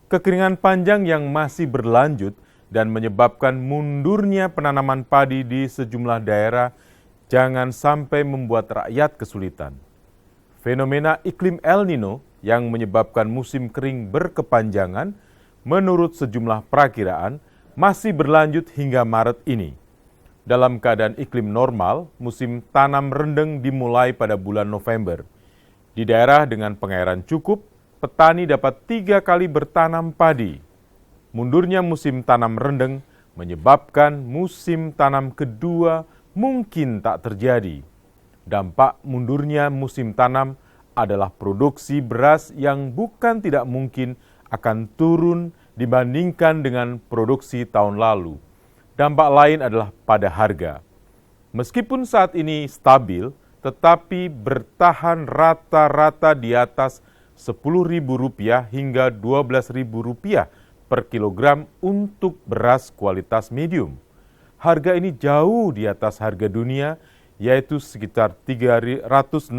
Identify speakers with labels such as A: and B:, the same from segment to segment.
A: Kekeringan panjang yang masih berlanjut dan menyebabkan mundurnya penanaman padi di sejumlah daerah jangan sampai membuat rakyat kesulitan. Fenomena iklim El Nino yang menyebabkan musim kering berkepanjangan menurut sejumlah perakiraan masih berlanjut hingga Maret ini. Dalam keadaan iklim normal, musim tanam rendeng dimulai pada bulan November. Di daerah dengan pengairan cukup, petani dapat 3 kali bertanam padi. Mundurnya musim tanam rendeng menyebabkan musim tanam kedua mungkin tak terjadi. Dampak mundurnya musim tanam adalah produksi beras yang bukan tidak mungkin akan turun dibandingkan dengan produksi tahun lalu. Dampak lain adalah pada harga. Meskipun saat ini stabil, tetapi bertahan rata-rata di atas Rp10.000 hingga Rp12.000 per kilogram untuk beras kualitas medium. Harga ini jauh di atas harga dunia, yaitu sekitar 360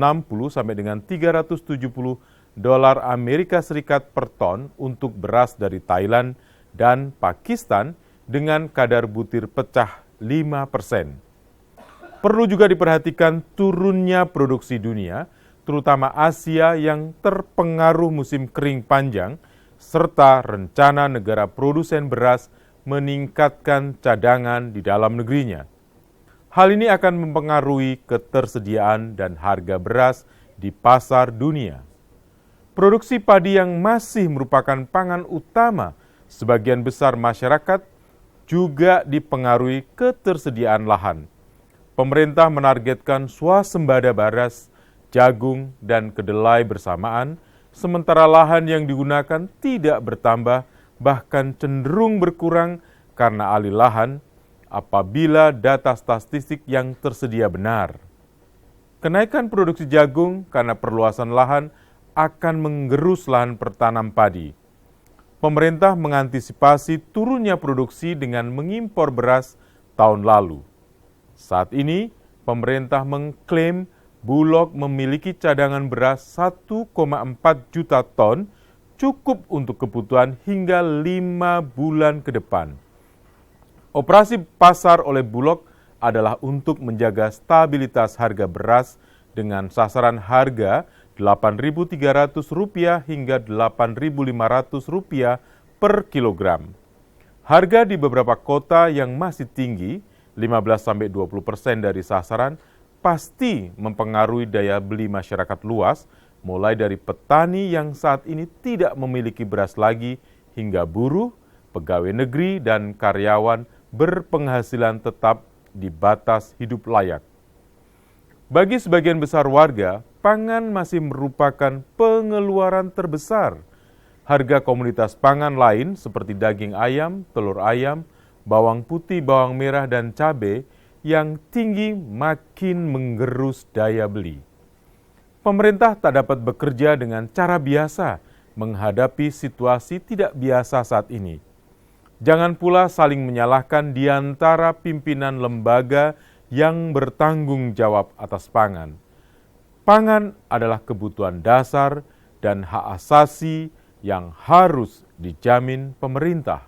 A: sampai dengan 370 dolar Amerika Serikat per ton untuk beras dari Thailand dan Pakistan dengan kadar butir pecah 5%. Perlu juga diperhatikan turunnya produksi dunia, terutama Asia yang terpengaruh musim kering panjang, serta rencana negara produsen beras meningkatkan cadangan di dalam negerinya. Hal ini akan mempengaruhi ketersediaan dan harga beras di pasar dunia. Produksi padi yang masih merupakan pangan utama sebagian besar masyarakat juga dipengaruhi ketersediaan lahan. Pemerintah menargetkan swasembada beras, jagung, dan kedelai bersamaan, sementara lahan yang digunakan tidak bertambah, bahkan cenderung berkurang karena alih lahan apabila data statistik yang tersedia benar. Kenaikan produksi jagung karena perluasan lahan akan menggerus lahan pertanam padi. Pemerintah mengantisipasi turunnya produksi dengan mengimpor beras tahun lalu. Saat ini, pemerintah mengklaim Bulog memiliki cadangan beras 1,4 juta ton, cukup untuk kebutuhan hingga 5 bulan ke depan. Operasi pasar oleh Bulog adalah untuk menjaga stabilitas harga beras dengan sasaran harga Rp8.300 hingga Rp8.500 per kilogram. Harga di beberapa kota yang masih tinggi, 15-20% dari sasaran, pasti mempengaruhi daya beli masyarakat luas, mulai dari petani yang saat ini tidak memiliki beras lagi, hingga buruh, pegawai negeri, dan karyawan berpenghasilan tetap di batas hidup layak. Bagi sebagian besar warga, pangan masih merupakan pengeluaran terbesar. Harga komoditas pangan lain seperti daging ayam, telur ayam, bawang putih, bawang merah, dan cabai yang tinggi makin menggerus daya beli. Pemerintah tak dapat bekerja dengan cara biasa menghadapi situasi tidak biasa saat ini. Jangan pula saling menyalahkan di antara pimpinan lembaga yang bertanggung jawab atas pangan. Pangan adalah kebutuhan dasar dan hak asasi yang harus dijamin pemerintah.